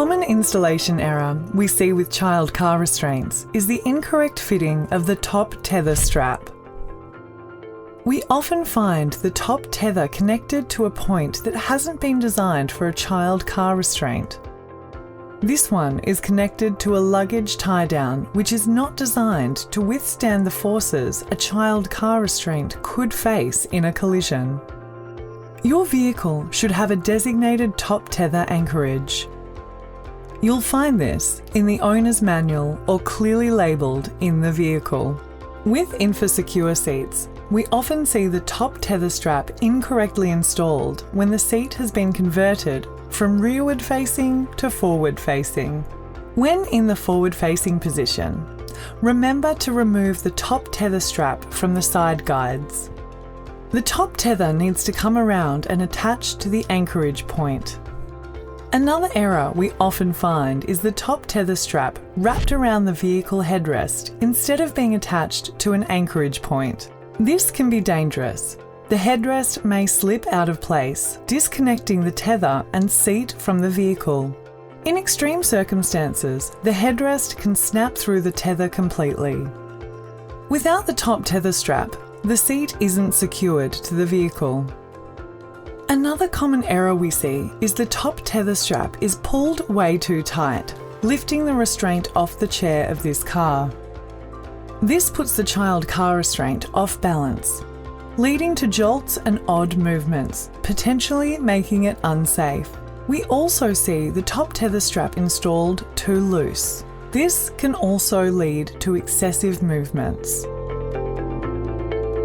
common installation error we see with child car restraints is the incorrect fitting of the top tether strap. We often find the top tether connected to a point that hasn't been designed for a child car restraint. This one is connected to a luggage tie-down, which is not designed to withstand the forces a child car restraint could face in a collision. Your vehicle should have a designated top tether anchorage. You'll find this in the owner's manual or clearly labelled in the vehicle. With InfoSecure seats, we often see the top tether strap incorrectly installed when the seat has been converted from rearward facing to forward facing. When in the forward facing position, remember to remove the top tether strap from the side guides. The top tether needs to come around and attach to the anchorage point. Another error we often find is the top tether strap wrapped around the vehicle headrest instead of being attached to an anchorage point. This can be dangerous. The headrest may slip out of place, disconnecting the tether and seat from the vehicle. In extreme circumstances, the headrest can snap through the tether completely. Without the top tether strap, the seat isn't secured to the vehicle. Another common error we see is the top tether strap is pulled way too tight, lifting the restraint off the chair of this car. This puts the child car restraint off balance, leading to jolts and odd movements, potentially making it unsafe. We also see the top tether strap installed too loose. This can also lead to excessive movements.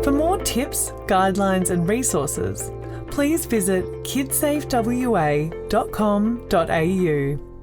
For more tips, guidelines and resources, please visit kidsafewa.com.au.